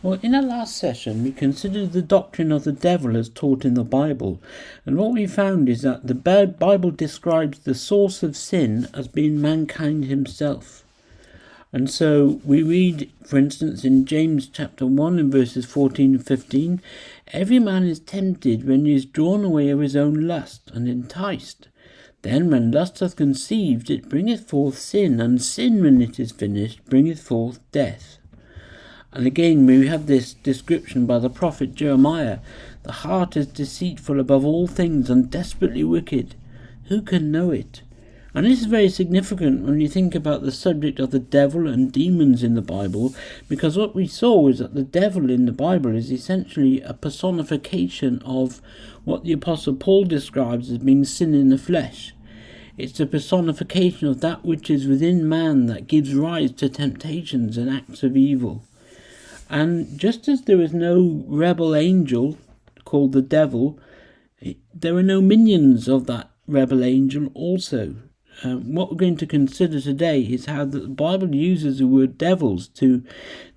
Well, in our last session, we considered the doctrine of the devil as taught in the Bible, and what we found is that the Bible describes the source of sin as being mankind himself. And so we read, for instance, in James chapter 1 and verses 14 and 15, every man is tempted when he is drawn away of his own lust and enticed. Then when lust hath conceived, it bringeth forth sin, and sin, when it is finished, bringeth forth death. And again we have this description by the prophet Jeremiah. The heart is deceitful above all things and desperately wicked. Who can know it? And this is very significant when you think about the subject of the devil and demons in the Bible, because what we saw is that the devil in the Bible is essentially a personification of what the Apostle Paul describes as being sin in the flesh. It's a personification of that which is within man that gives rise to temptations and acts of evil. And just as there is no rebel angel called the devil, there are no minions of that rebel angel also. What we're going to consider today is how the Bible uses the word devils to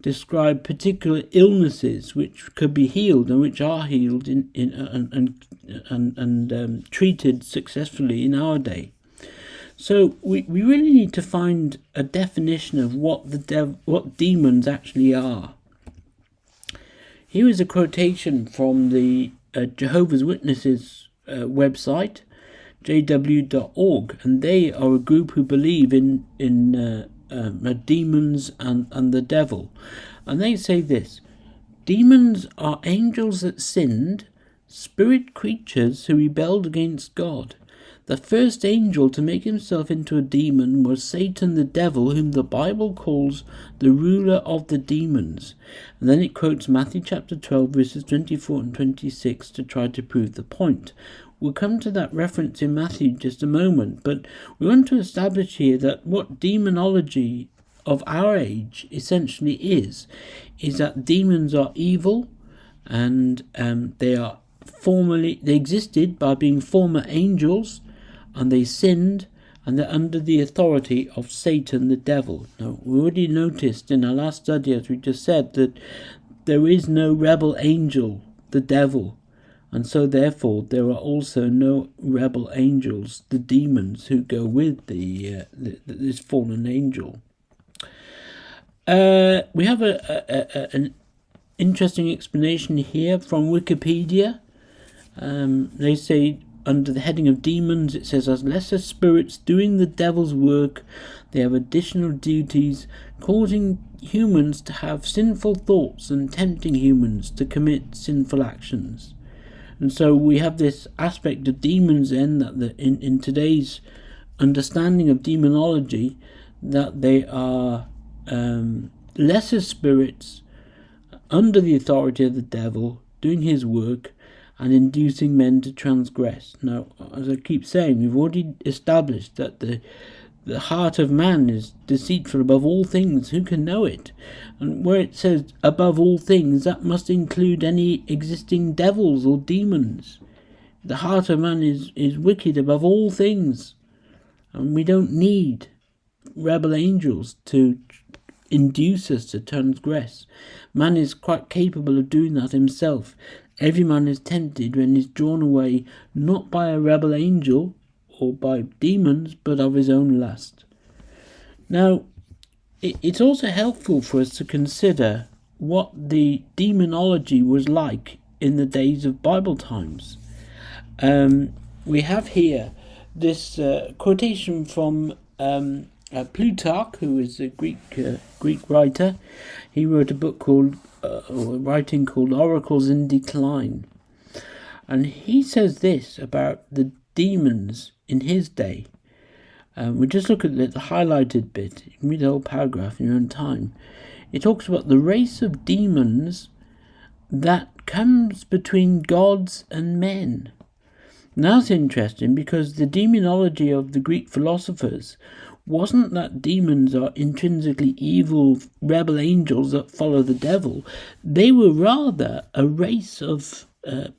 describe particular illnesses which could be healed and which are healed and treated successfully in our day. So we really need to find a definition of what demons actually are. Here is a quotation from the Jehovah's Witnesses website, jw.org, and they are a group who believe in demons and the devil. And they say this: demons are angels that sinned, spirit creatures who rebelled against God. The first angel to make himself into a demon was Satan the devil, whom the Bible calls the ruler of the demons. And then it quotes Matthew chapter 12 verses 24 and 26 to try to prove the point. We'll come to that reference in Matthew in just a moment, but we want to establish here that what demonology of our age essentially is that demons are evil, and they existed by being former angels, and they sinned, and they're under the authority of Satan the devil. Now, we already noticed in our last study, as we just said, that there is no rebel angel, the devil, and so therefore there are also no rebel angels, the demons, who go with this fallen angel. We have an interesting explanation here from Wikipedia. They say, under the heading of demons, it says, as lesser spirits doing the devil's work, they have additional duties, causing humans to have sinful thoughts and tempting humans to commit sinful actions. And so we have this aspect of demons then, that in today's understanding of demonology, that they are lesser spirits under the authority of the devil, doing his work and inducing men to transgress. Now, as I keep saying, we've already established that the heart of man is deceitful above all things. Who can know it? And where it says above all things, that must include any existing devils or demons. The heart of man is wicked above all things, and we don't need rebel angels to induce us to transgress. Man is quite capable of doing that himself. Every man is tempted when he is drawn away not by a rebel angel or by demons, but of his own lust. Now, it's also helpful for us to consider what the demonology was like in the days of Bible times. We have here this quotation from Plutarch, who is a Greek writer. He wrote a book called Oracles in Decline, and he says this about the demons in his day. We just look at the highlighted bit. You can read the whole paragraph in your own time. It talks about the race of demons that comes between gods and men. Now it's interesting, because the demonology of the Greek philosophers wasn't that demons are intrinsically evil rebel angels that follow the devil. They were rather a race of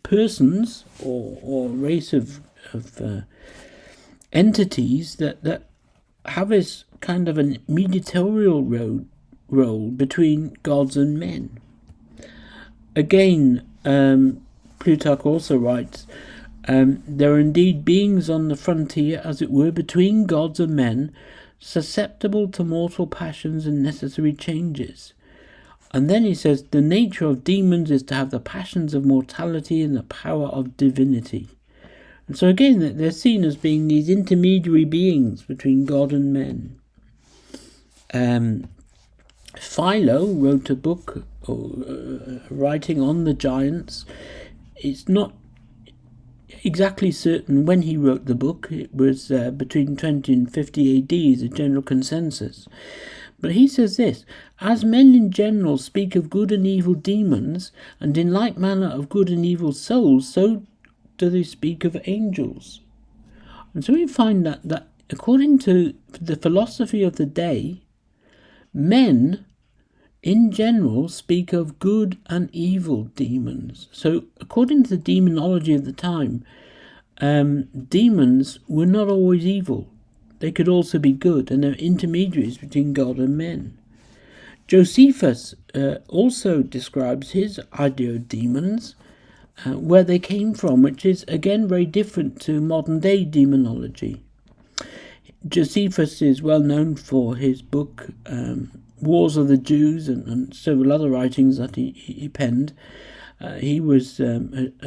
persons or a race of entities that have this kind of a mediatorial role between gods and men. again, Plutarch also writes, there are indeed beings on the frontier, as it were, between gods and men, susceptible to mortal passions and necessary changes. And then he says, the nature of demons is to have the passions of mortality and the power of divinity. And so again, they're seen as being these intermediary beings between God and men. Philo wrote a book writing on the giants. It's not exactly certain when he wrote the book. It was between 20 and 50 AD is a general consensus. But he says this, as men in general speak of good and evil demons, and in like manner of good and evil souls, so do they speak of angels. And so we find that according to the philosophy of the day, men in general speak of good and evil demons. So according to the demonology of the time, demons were not always evil. They could also be good, and they're intermediaries between God and men. Josephus also describes his idea of demons, where they came from, which is again very different to modern day demonology. Josephus is well known for his book Wars of the Jews and several other writings that he penned. He was around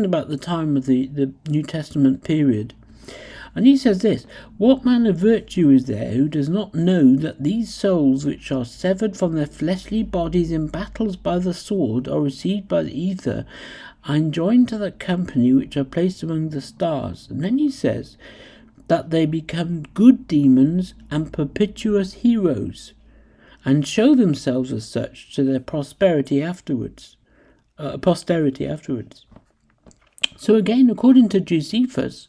about the time of the New Testament period. And he says this, what man of virtue is there who does not know that these souls which are severed from their fleshly bodies in battles by the sword or received by the ether are enjoined to that company which are placed among the stars? And then he says that they become good demons and perpetuous heroes, and show themselves as such to their posterity afterwards. So again, according to Josephus,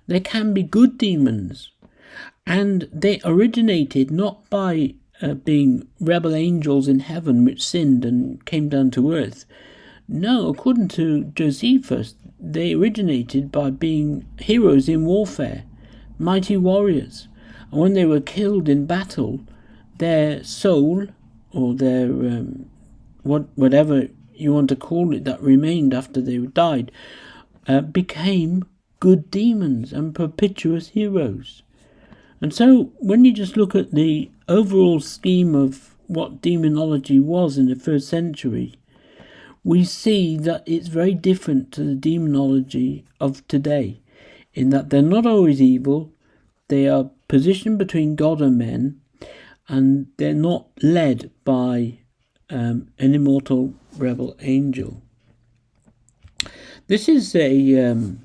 there can be good demons, and they originated not by being rebel angels in heaven which sinned and came down to earth. No, according to Josephus, they originated by being heroes in warfare, mighty warriors. And when they were killed in battle, their soul, or their whatever you want to call it that remained after they died, became good demons and perpetuous heroes. And so when you just look at the overall scheme of what demonology was in the first century, we see that it's very different to the demonology of today, in that they're not always evil, they are positioned between God and men, and they're not led by an immortal rebel angel. This is a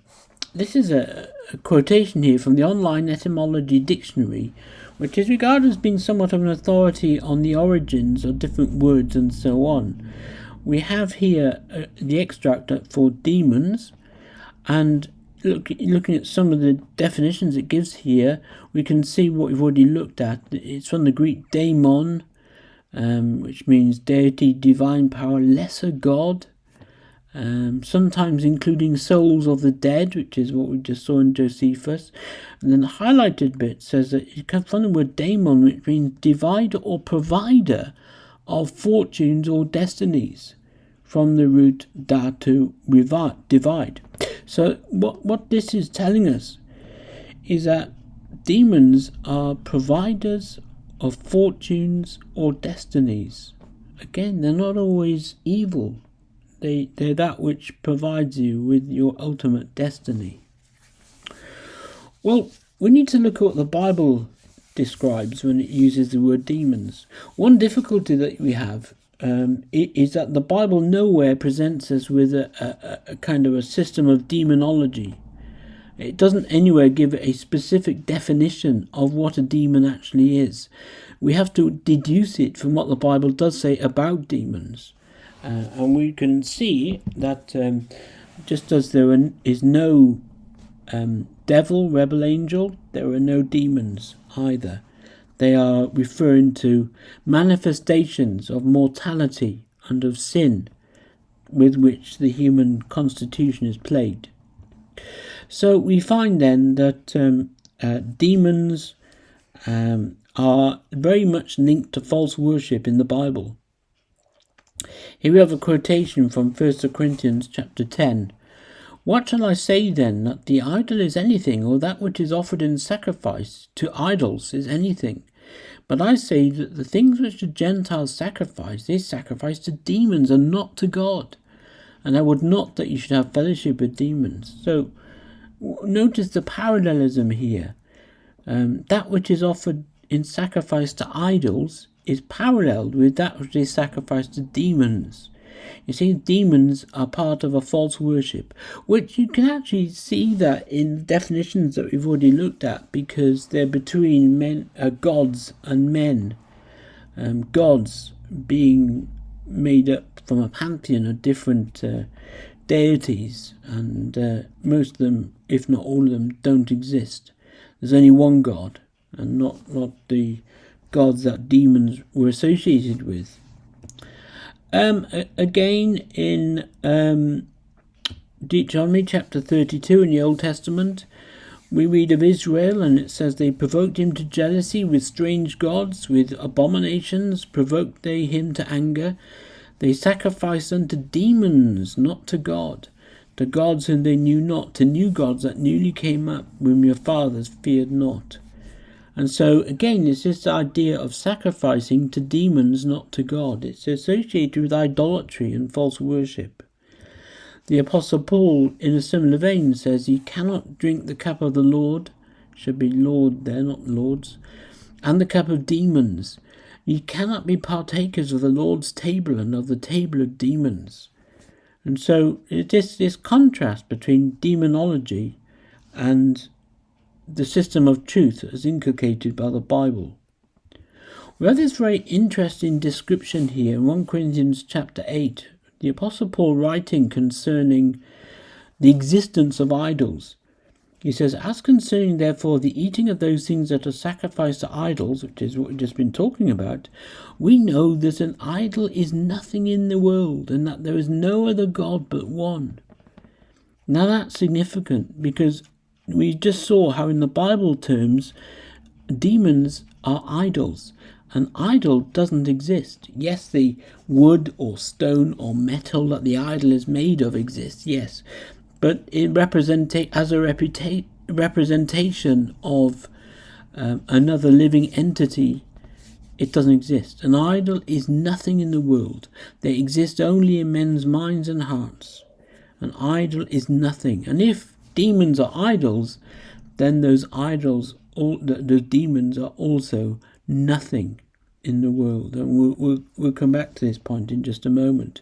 quotation here from the online etymology dictionary, which is regarded as being somewhat of an authority on the origins of different words and so on. We have here the extract for demons, and looking at some of the definitions it gives here, we can see what we've already looked at. It's from the Greek daemon, which means deity, divine power, lesser god, sometimes including souls of the dead, which is what we just saw in Josephus. And then the highlighted bit says that it comes from the word daemon, which means divider or provider of fortunes or destinies, from the root da, to divide. So what this is telling us is that demons are providers of fortunes or destinies. Again, they're not always evil. They're that which provides you with your ultimate destiny. Well, we need to look at what the Bible describes when it uses the word demons. One difficulty that we have is that the Bible nowhere presents us with a kind of a system of demonology. It doesn't anywhere give a specific definition of what a demon actually is. We have to deduce it from what the Bible does say about demons. And we can see that just as there is no devil, rebel angel, there are no demons either. They are referring to manifestations of mortality and of sin with which the human constitution is plagued. So we find then that demons are very much linked to false worship in the Bible. Here we have a quotation from 1 Corinthians chapter 10. What shall I say then, that the idol is anything, or that which is offered in sacrifice to idols is anything? But I say that the things which the Gentiles sacrifice, they sacrifice to demons and not to God. And I would not that you should have fellowship with demons. So notice the parallelism here. That which is offered in sacrifice to idols is paralleled with that which is sacrificed to demons. You see, demons are part of a false worship, which you can actually see that in definitions that we've already looked at, because they're between men, gods and men. Gods being made up from a pantheon of different deities, and most of them, if not all of them, don't exist. There's only one God, and not the gods that demons were associated with. Again, in Deuteronomy chapter 32 in the Old Testament, we read of Israel, and it says, they provoked him to jealousy with strange gods, with abominations provoked they him to anger. They sacrificed unto demons, not to God, to gods whom they knew not, to new gods that newly came up, whom your fathers feared not. And so, again, it's this idea of sacrificing to demons, not to God. It's associated with idolatry and false worship. The Apostle Paul, in a similar vein, says, you cannot drink the cup of the Lord, should be Lord there, not Lord's, and the cup of demons. You cannot be partakers of the Lord's table and of the table of demons. And so, it's this contrast between demonology and the system of truth as inculcated by the Bible. We have this very interesting description here in 1 Corinthians chapter 8, the Apostle Paul writing concerning the existence of idols. He says, as concerning therefore the eating of those things that are sacrificed to idols, which is what we've just been talking about, we know that an idol is nothing in the world, and that there is no other God but one. Now that's significant, because we just saw how in the Bible terms, demons are idols. An idol doesn't exist. Yes, the wood or stone or metal that the idol is made of exists, yes. But it as a representation of another living entity, it doesn't exist. An idol is nothing in the world. They exist only in men's minds and hearts. An idol is nothing. And if demons are idols, then those demons are also nothing in the world. And we'll come back to this point in just a moment.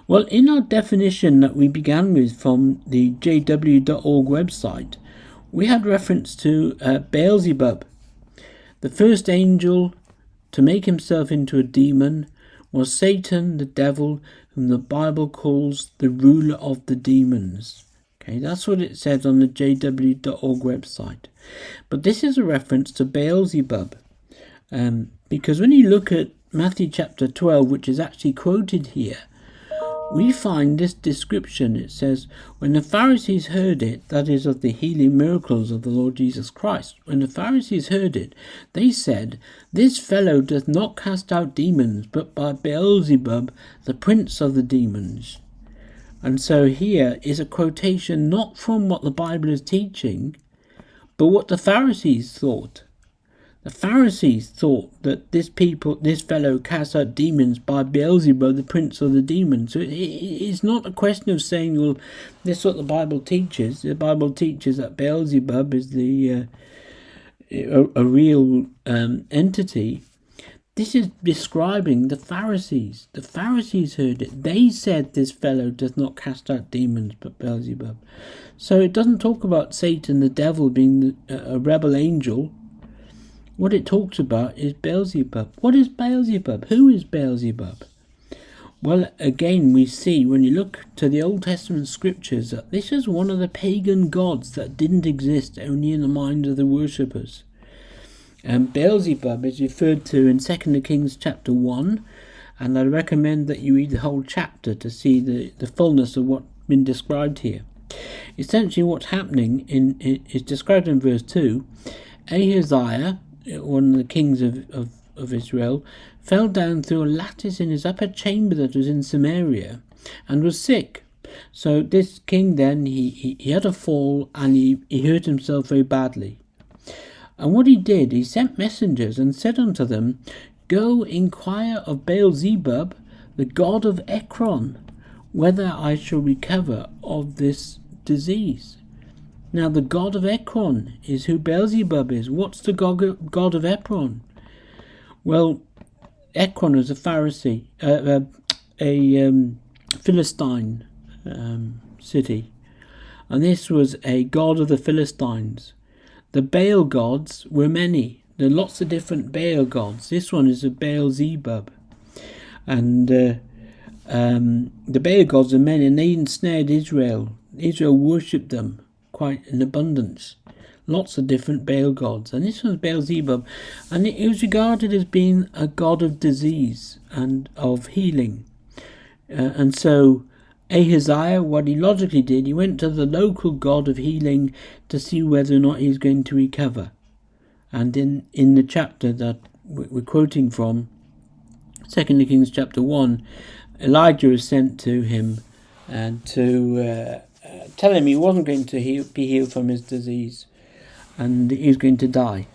Well, in our definition that we began with from the jw.org website, we had reference to Beelzebub. The first angel to make himself into a demon was Satan, the devil, whom the Bible calls the ruler of the demons. Okay, that's what it says on the jw.org website. But this is a reference to Beelzebub. Because when you look at Matthew chapter 12, which is actually quoted here, we find this description. It says, when the Pharisees heard it, that is of the healing miracles of the Lord Jesus Christ, when the Pharisees heard it, they said, this fellow doth not cast out demons, but by Beelzebub, the prince of the demons. And so here is a quotation not from what the Bible is teaching, but what the Pharisees thought. The Pharisees thought that this fellow cast out demons by Beelzebub, the prince of the demons. So it's not a question of saying, well, this is what the Bible teaches. The Bible teaches that Beelzebub is a real entity. This is describing the Pharisees. The Pharisees heard it. They said this fellow does not cast out demons but Beelzebub. So it doesn't talk about Satan, the devil, being a rebel angel. What it talks about is Beelzebub. What is Beelzebub? Who is Beelzebub? Well, again, we see when you look to the Old Testament scriptures that this is one of the pagan gods that didn't exist only in the minds of the worshippers. And Beelzebub is referred to in 2 Kings chapter 1, and I recommend that you read the whole chapter to see the fullness of what's been described here. Essentially what's happening is described in verse 2. Ahaziah, one of the kings of of Israel, fell down through a lattice in his upper chamber that was in Samaria, and was sick. So this king then, he had a fall, and he hurt himself very badly. And what he did, he sent messengers and said unto them, Go inquire of Beelzebub, the god of Ekron, whether I shall recover of this disease. Now the god of Ekron is who Beelzebub is. What's the god of Ekron? Well, Ekron is a Pharisee, a Philistine city, and this was a god of the Philistines. The Baal gods were many. There are lots of different Baal gods. This one is a Beelzebub, and the Baal gods are many, and they ensnared Israel. Israel worshipped them quite in abundance. Lots of different Baal gods, and this one's Beelzebub, and it was regarded as being a god of disease and of healing. And so Ahaziah, what he logically did, he went to the local god of healing to see whether or not he's going to recover. And in the chapter that we're quoting from, 2 Kings chapter 1, Elijah is sent to him and to tell him he wasn't going to be healed from his disease, and he was going to die.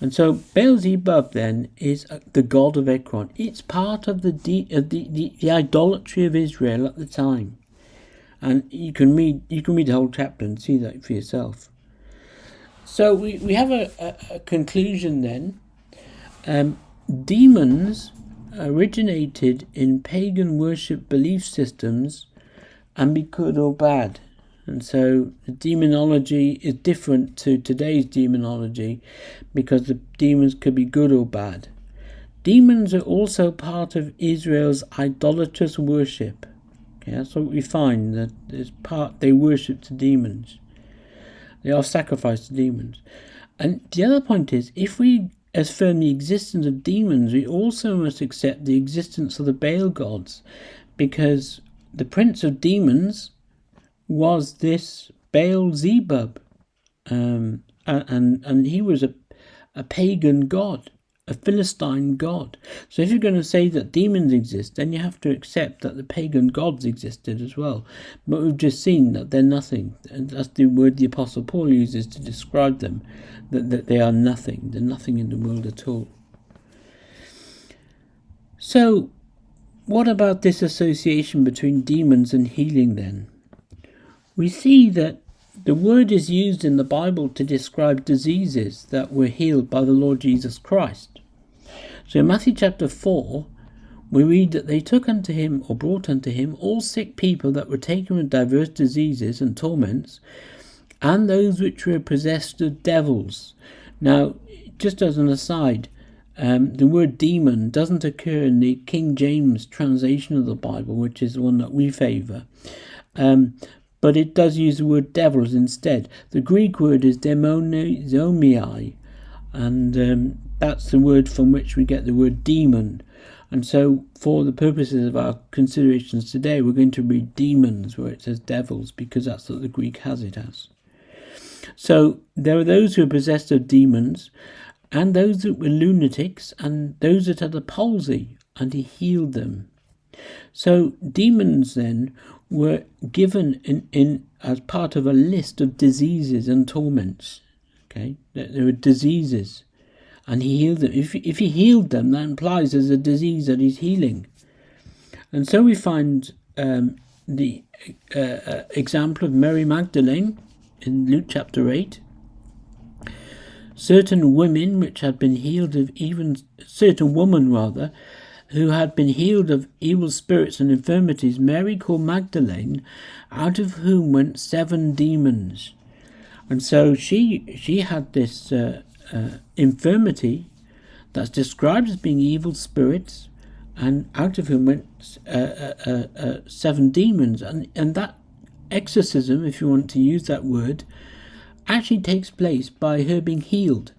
And so Beelzebub then is the god of Ekron. It's part of the idolatry of Israel at the time, and you can read the whole chapter and see that for yourself. So we have a conclusion then. Demons originated in pagan worship belief systems and be good or bad. And so the demonology is different to today's demonology because the demons could be good or bad. Demons are also part of Israel's idolatrous worship. Okay, that's what we find, that they worship the demons. They are sacrificed to demons. And the other point is, if we affirm the existence of demons, we also must accept the existence of the Baal gods, because the prince of demons was this Beelzebub, and he was a pagan god, a Philistine god. So if you're going to say that demons exist, then you have to accept that the pagan gods existed as well. But we've just seen that they're nothing, and that's the word the Apostle Paul uses to describe them, that they are nothing. They're nothing in the world at all. So what about this association between demons and healing then? We see that the word is used in the Bible to describe diseases that were healed by the Lord Jesus Christ. So in Matthew chapter 4, we read that they took unto him, or brought unto him, all sick people that were taken with diverse diseases and torments, and those which were possessed of devils. Now, just as an aside, the word demon doesn't occur in the King James translation of the Bible, which is the one that we favour. But it does use the word devils instead. The Greek word is demonizomai, and that's the word from which we get the word demon. And so for the purposes of our considerations today, we're going to read demons where it says devils, because that's what the Greek has it as. So there are those who are possessed of demons, and those that were lunatics, and those that had a palsy, and he healed them. So demons then were given in as part of a list of diseases and torments. Okay, there were diseases, and he healed them. If he healed them, that implies there's a disease that he's healing. And so we find the example of Mary Magdalene in Luke chapter 8. Certain women which had been healed of certain woman who had been healed of evil spirits and infirmities, Mary called Magdalene, out of whom went 7 demons. And so she had this infirmity that's described as being evil spirits, and out of whom went 7 demons. And that exorcism, if you want to use that word, actually takes place by her being healed.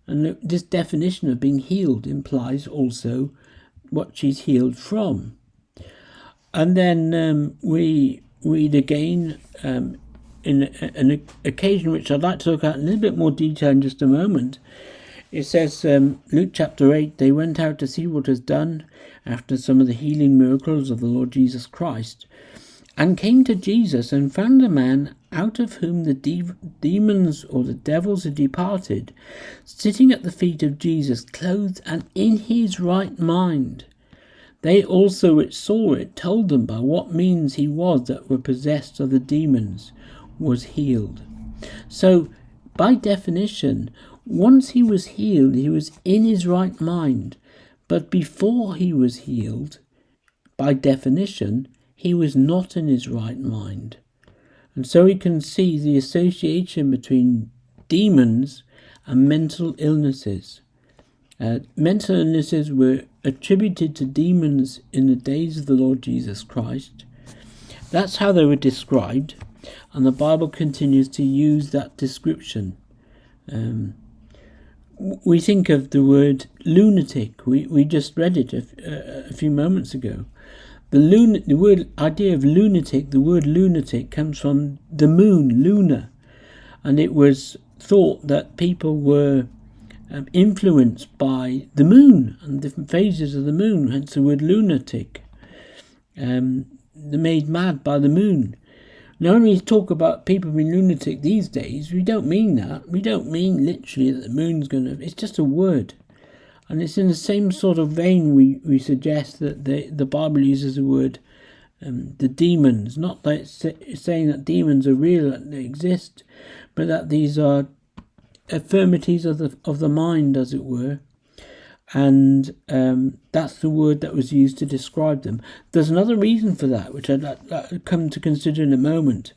And this definition of being healed implies also what she's healed from. And then we read again in an occasion which I'd like to look at in a little bit more detail in just a moment, It says, Luke chapter 8, they went out to see what was done after some of the healing miracles of the Lord Jesus Christ, and came to Jesus and found a man out of whom the demons or the devils had departed, sitting at the feet of Jesus, clothed and in his right mind. They also which saw it told them by what means he was that were possessed of the demons was healed. So, by definition, once he was healed, he was in his right mind. But before he was healed, by definition, he was not in his right mind. And so we can see the association between demons and mental illnesses. Mental illnesses were attributed to demons in the days of the Lord Jesus Christ. That's how they were described, and the Bible continues to use that description. We think of the word lunatic. We just read it a few moments ago. The word idea of lunatic, the word lunatic comes from the moon, lunar, and it was thought that people were influenced by the moon and different phases of the moon, hence the word lunatic. They're made mad by the moon. Now, when we talk about people being lunatic these days, we don't mean that. We don't mean literally that the moon's going to... It's just a word. And it's in the same sort of vein we suggest that the Bible uses the word the demons. Not that it's saying that demons are real, that they exist, but that these are infirmities of the mind, as it were. And that's the word that was used to describe them. There's another reason for that, which I'd come to consider in a moment.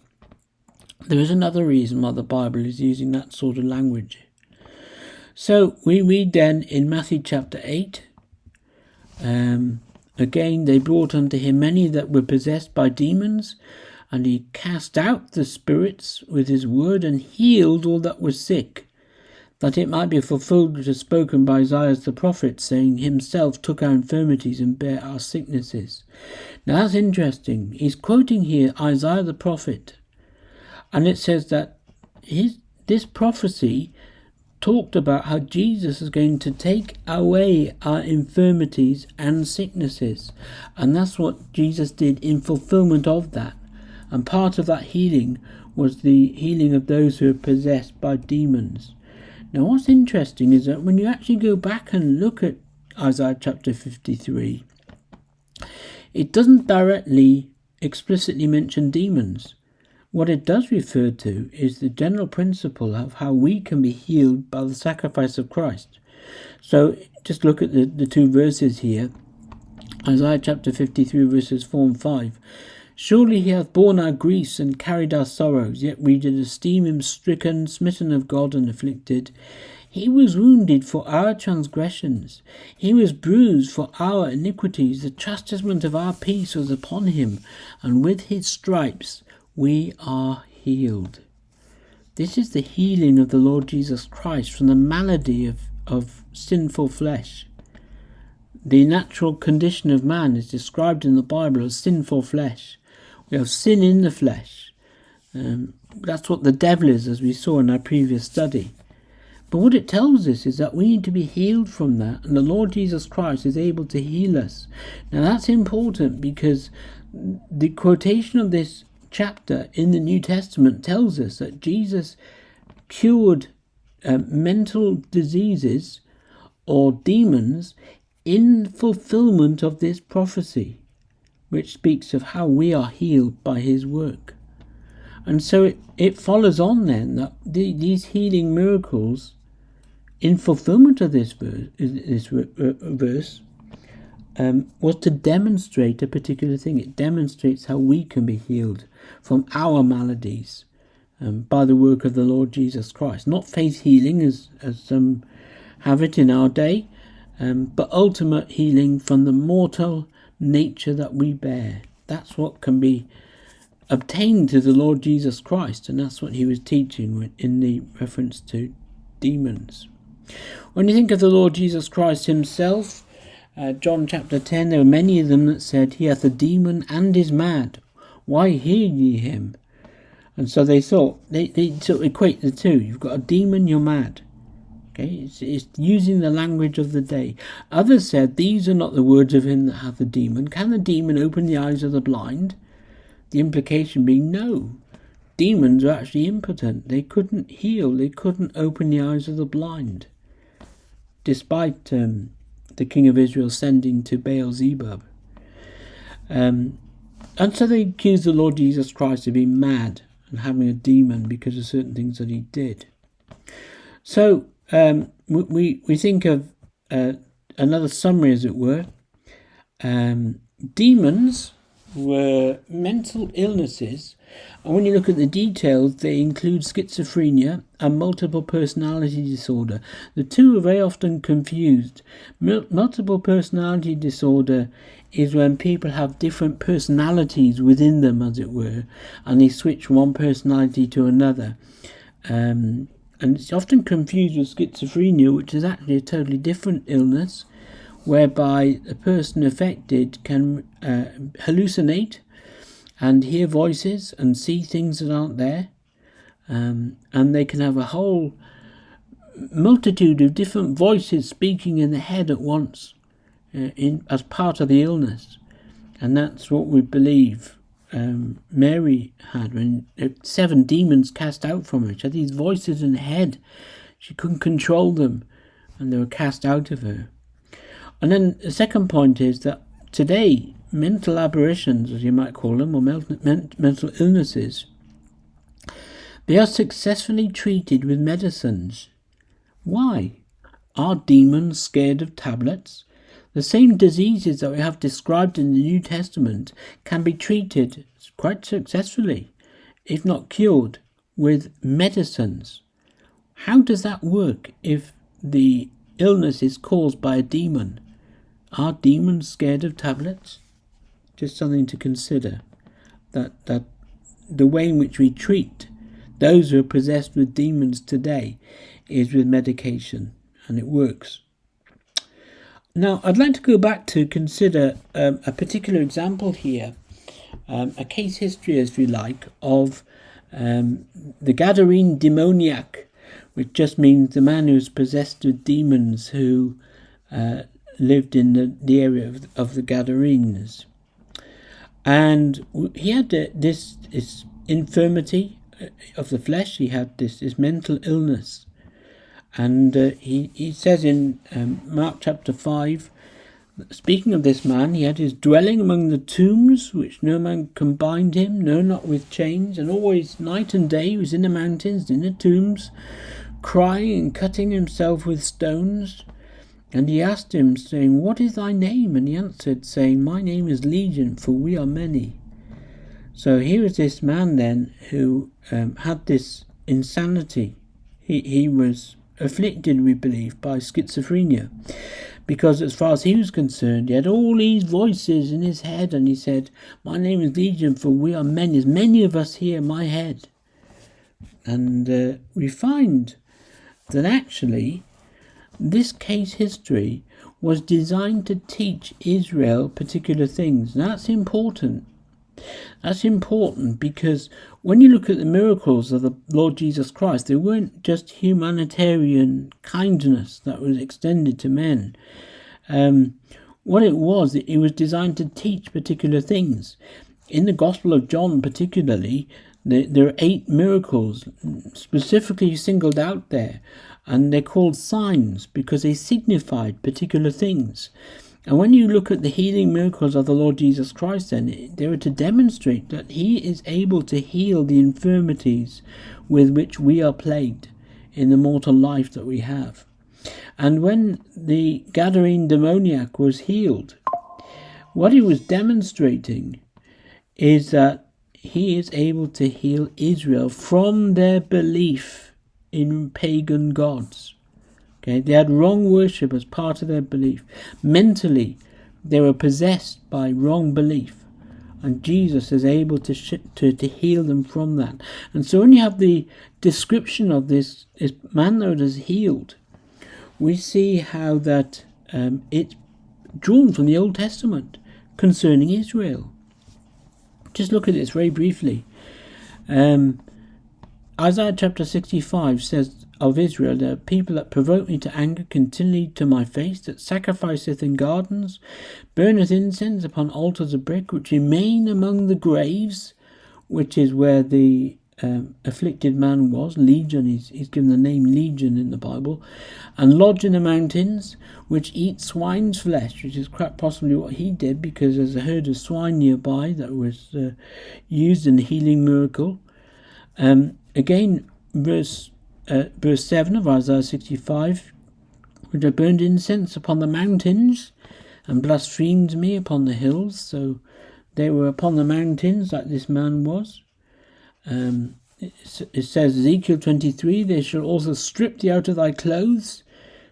There is another reason why the Bible is using that sort of language. So we read then in Matthew chapter 8, again, they brought unto him many that were possessed by demons, and he cast out the spirits with his word and healed all that were sick, that it might be fulfilled which is spoken by Isaiah the prophet, saying, himself took our infirmities and bare our sicknesses. Now that's interesting. He's quoting here Isaiah the prophet, and it says that this prophecy talked about how Jesus is going to take away our infirmities and sicknesses, and that's what Jesus did in fulfillment of that. And part of that healing was the healing of those who are possessed by demons. Now what's interesting is that when you actually go back and look at Isaiah chapter 53, it doesn't directly explicitly mention demons. What it does refer to is the general principle of how we can be healed by the sacrifice of Christ. So just look at the two verses here. Isaiah chapter 53 verses 4 and 5. Surely he hath borne our griefs and carried our sorrows, yet we did esteem him stricken, smitten of God, and afflicted. He was wounded for our transgressions, he was bruised for our iniquities. The chastisement of our peace was upon him, and with his stripes we are healed. This is the healing of the Lord Jesus Christ from the malady of sinful flesh. The natural condition of man is described in the Bible as sinful flesh. We have sin in the flesh. That's what the devil is, as we saw in our previous study. But what it tells us is that we need to be healed from that, and the Lord Jesus Christ is able to heal us. Now that's important because the quotation of this chapter in the New Testament tells us that Jesus cured mental diseases or demons in fulfillment of this prophecy, which speaks of how we are healed by his work. And so it follows on then that these healing miracles, in fulfillment of this verse, was to demonstrate a particular thing. It demonstrates how we can be healed from our maladies by the work of the Lord Jesus Christ. Not faith healing as some have it in our day, but ultimate healing from the mortal nature that we bear. That's what can be obtained through the Lord Jesus Christ, and that's what he was teaching in the reference to demons. When you think of the Lord Jesus Christ himself, John chapter 10, there were many of them that said, he hath a demon and is mad. Why hear ye him? And so they thought, they sort of equate the two. You've got a demon, you're mad. Okay, it's using the language of the day. Others said, these are not the words of him that hath a demon. Can the demon open the eyes of the blind? The implication being no. Demons are actually impotent. They couldn't heal. They couldn't open the eyes of the blind. Despite the king of Israel sending to Baal-zebub. And so they accused the Lord Jesus Christ of being mad and having a demon because of certain things that he did. So we think of another summary, as it were. Demons were mental illnesses, and when you look at the details, they include schizophrenia and multiple personality disorder. The two are very often confused. Multiple personality disorder is when people have different personalities within them, as it were, and they switch from one personality to another. And it's often confused with schizophrenia, which is actually a totally different illness, whereby the person affected can hallucinate and hear voices and see things that aren't there. And they can have a whole multitude of different voices speaking in the head at once as part of the illness. And that's what we believe Mary had when 7 demons cast out from her. She had these voices in the head. She couldn't control them, and they were cast out of her. And then the second point is that today, mental aberrations, as you might call them, or mental illnesses, they are successfully treated with medicines. Why? Are demons scared of tablets? The same diseases that we have described in the New Testament can be treated quite successfully, if not cured, with medicines. How does that work if the illness is caused by a demon? Are demons scared of tablets? Just something to consider. That the way in which we treat those who are possessed with demons today is with medication, and it works. Now, I'd like to go back to consider a particular example here, a case history, as we like, of the Gadarene demoniac, which just means the man who was possessed with demons who lived in the area of the Gadarenes. And he had this infirmity of the flesh. He had this mental illness. And he says in Mark chapter 5, speaking of this man, he had his dwelling among the tombs, which no man can bind him, no, not with chains, and always night and day he was in the mountains, in the tombs, crying and cutting himself with stones. And he asked him, saying, What is thy name? And he answered, saying, My name is Legion, for we are many. So here is this man then who had this insanity. He was afflicted, we believe, by schizophrenia, because as far as he was concerned, he had all these voices in his head, and he said, My name is Legion, for we are many. There's many of us here in my head. And we find that actually this case history was designed to teach Israel particular things. And that's important. That's important because when you look at the miracles of the Lord Jesus Christ, they weren't just humanitarian kindness that was extended to men. What it was designed to teach particular things. In the Gospel of John particularly, there are 8 miracles specifically singled out there, and they're called signs because they signified particular things. And when you look at the healing miracles of the Lord Jesus Christ, then they were to demonstrate that he is able to heal the infirmities with which we are plagued in the mortal life that we have. And when the Gadarene demoniac was healed, what he was demonstrating is that he is able to heal Israel from their belief in pagan gods. Okay, they had wrong worship as part of their belief. Mentally, they were possessed by wrong belief, and Jesus is able to heal them from that. And so when you have the description of this man that is healed, we see how that it's drawn from the Old Testament concerning Israel. Just look at this very briefly. Isaiah chapter 65 says, of Israel, there are people that provoke me to anger continually to my face, that sacrificeth in gardens, burneth incense upon altars of brick, which remain among the graves, which is where the afflicted man was. Legion, he's given the name Legion in the Bible, and lodge in the mountains, which eat swine's flesh, which is quite possibly what he did, because there's a herd of swine nearby that was used in the healing miracle. Again, verse 7 of Isaiah 65, which have burned incense upon the mountains and blasphemed me upon the hills. So they were upon the mountains like this man was. It says, Ezekiel 23, they shall also strip thee out of thy clothes,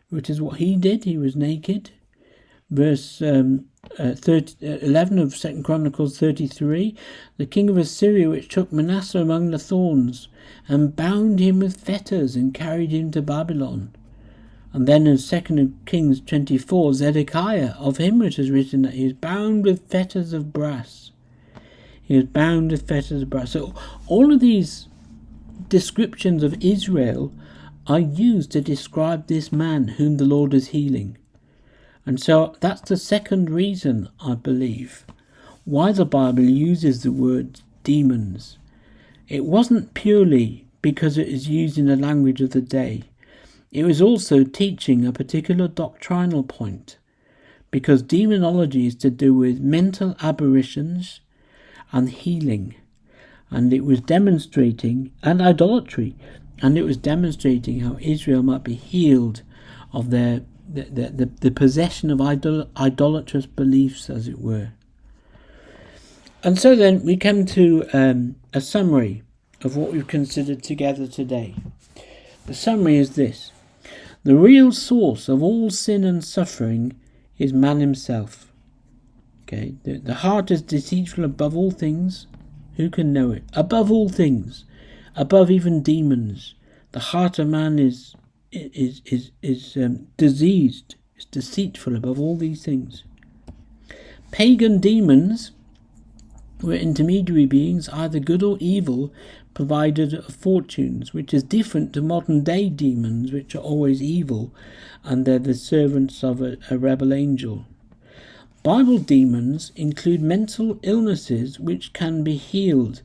which is what he did. He was naked. Verse 11 of 2 Chronicles 33, the king of Assyria, which took Manasseh among the thorns, and bound him with fetters, and carried him to Babylon. And then in 2 Kings 24, Zedekiah, of him it is written that he was bound with fetters of brass. He was bound with fetters of brass. So all of these descriptions of Israel are used to describe this man whom the Lord is healing. And so that's the second reason, I believe, why the Bible uses the word demons. It wasn't purely because it is used in the language of the day. It was also teaching a particular doctrinal point, because demonology is to do with mental aberrations and healing, and it was demonstrating, and idolatry, and it was demonstrating how Israel might be healed of their the possession of idolatrous beliefs, as it were. And so then we come to a summary of what we've considered together today. The summary is this: the real source of all sin and suffering is man himself. Okay, the heart is deceitful above all things. Who can know it? Above all things, above even demons, the heart of man is diseased. It's deceitful above all these things. Pagan demons were intermediary beings, either good or evil, provided of fortunes, which is different to modern day demons, which are always evil, and they're the servants of a rebel angel. Bible demons include mental illnesses which can be healed.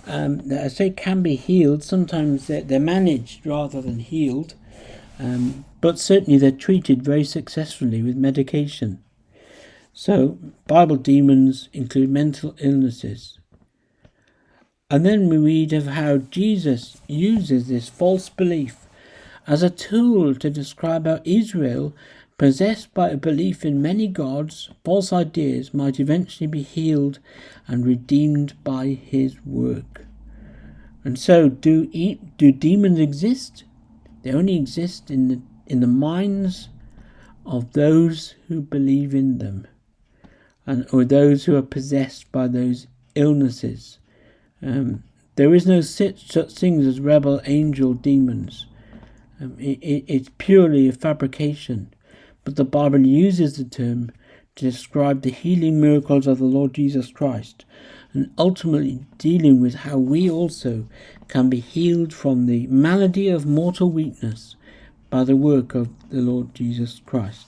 I say can be healed. Sometimes they're managed rather than healed, but certainly they're treated very successfully with medication. So Bible demons include mental illnesses. And then we read of how Jesus uses this false belief as a tool to describe how Israel, possessed by a belief in many gods, false ideas, might eventually be healed and redeemed by his work. And so, do demons exist? They only exist in the minds of those who believe in them, or those who are possessed by those illnesses. There is no such things as rebel angel demons. It's purely a fabrication. But the Bible uses the term to describe the healing miracles of the Lord Jesus Christ, and ultimately dealing with how we also can be healed from the malady of mortal weakness by the work of the Lord Jesus Christ.